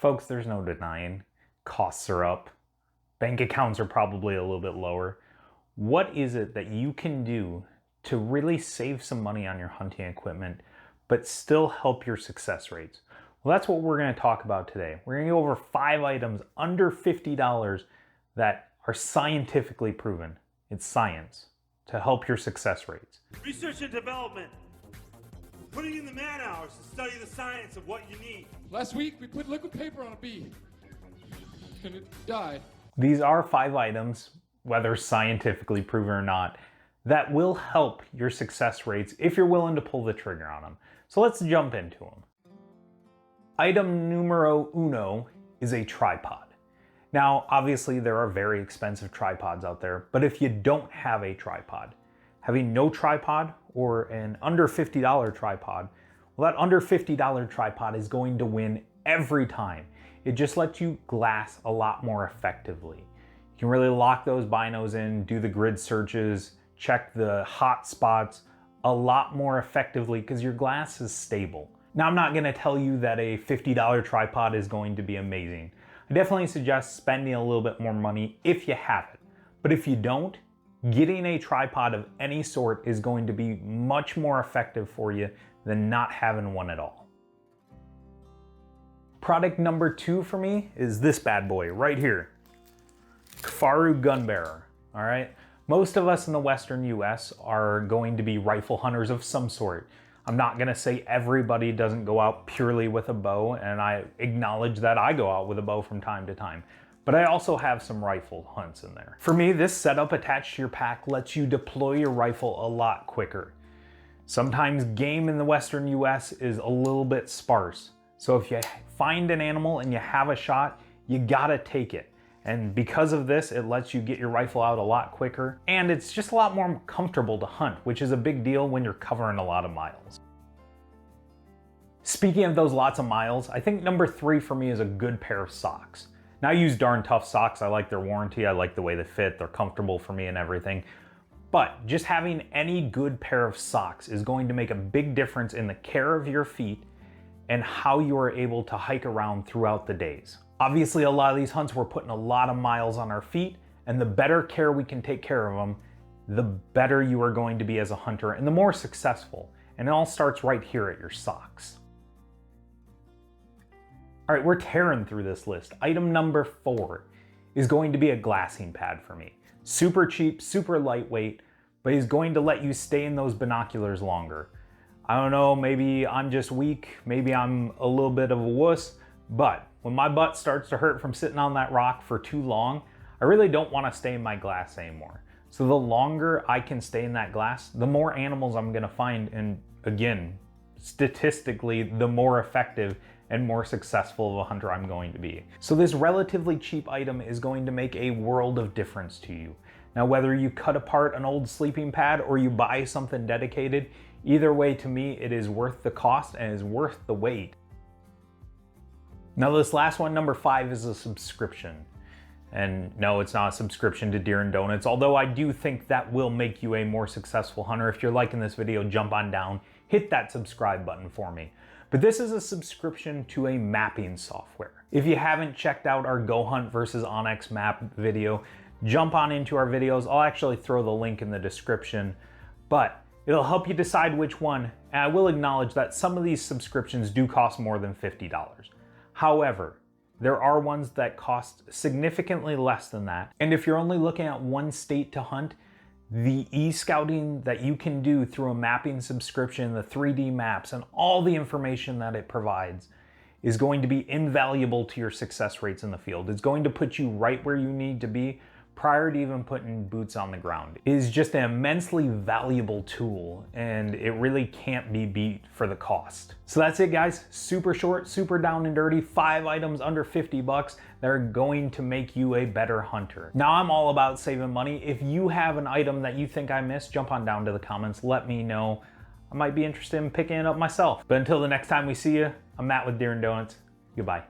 Folks, there's no denying costs are up. Bank accounts are probably a little bit lower. What is it that you can do to really save some money on your hunting equipment, but still help your success rates? Well, that's what we're going to talk about today. We're going to go over 5 items under $50 that are scientifically proven. It's science to help your success rates. Research and development. Putting in the man hours to study the science of what you need. Last week, we put liquid paper on a bee, and it died. These are 5 items, whether scientifically proven or not, that will help your success rates if you're willing to pull the trigger on them. So let's jump into them. Item numero uno is a tripod. Now, obviously there are very expensive tripods out there, but if you don't have a tripod, having no tripod or an under $50 tripod, well, that under $50 tripod is going to win every time. It just lets you glass a lot more effectively. You can really lock those binos in, do the grid searches, check the hot spots a lot more effectively because your glass is stable. Now, I'm not gonna tell you that a $50 tripod is going to be amazing. I definitely suggest spending a little bit more money if you have it. But if you don't, getting a tripod of any sort is going to be much more effective for you than not having one at all. Product number 2 for me is this bad boy right here. Gunbearer, all right? Most of us in the Western US are going to be rifle hunters of some sort. I'm not gonna say everybody doesn't go out purely with a bow, and I acknowledge that I go out with a bow from time to time, but I also have some rifle hunts in there. For me, this setup attached to your pack lets you deploy your rifle a lot quicker. Sometimes game in the Western US is a little bit sparse, so if you find an animal and you have a shot, you gotta take it. And because of this, it lets you get your rifle out a lot quicker, and it's just a lot more comfortable to hunt, which is a big deal when you're covering a lot of miles. Speaking of those lots of miles, I think number 3 for me is a good pair of socks. Now, I use darn tough socks. I like their warranty. I like the way they fit. They're comfortable for me and everything. But just having any good pair of socks is going to make a big difference in the care of your feet and how you are able to hike around throughout the days. Obviously, a lot of these hunts, we're putting a lot of miles on our feet, and the better care we can take care of them, the better you are going to be as a hunter and the more successful. And it all starts right here at your socks. All right, we're tearing through this list. Item number 4 is going to be a glassing pad for me. Super cheap, super lightweight, but is going to let you stay in those binoculars longer. I don't know, maybe I'm just weak, maybe I'm a little bit of a wuss, but when my butt starts to hurt from sitting on that rock for too long, I really don't want to stay in my glass anymore. So the longer I can stay in that glass, the more animals I'm gonna find, and again, statistically, the more effective and more successful of a hunter I'm going to be. So this relatively cheap item is going to make a world of difference to you. Now, whether you cut apart an old sleeping pad or you buy something dedicated, either way, to me, it is worth the cost and is worth the wait. Now, this last one, number 5, is a subscription. And no, it's not a subscription to Deer and Donuts, although I do think that will make you a more successful hunter. If you're liking this video, jump on down, hit that subscribe button for me. But this is a subscription to a mapping software. If you haven't checked out our Go Hunt versus Onyx map video, jump on into our videos. I'll actually throw the link in the description, but it'll help you decide which one. And I will acknowledge that some of these subscriptions do cost more than $50. However, there are ones that cost significantly less than that. And if you're only looking at one state to hunt, the e-scouting that you can do through a mapping subscription, the 3D maps, and all the information that it provides is going to be invaluable to your success rates in the field. It's going to put you right where you need to be prior to even putting boots on the ground. It is just an immensely valuable tool, and it really can't be beat for the cost. So that's it, guys. Super short, super down and dirty, 5 items under 50 bucks that are going to make you a better hunter. Now, I'm all about saving money. If you have an item that you think I missed, jump on down to the comments, let me know. I might be interested in picking it up myself. But until the next time we see you, I'm Matt with Deer and Donuts. Goodbye.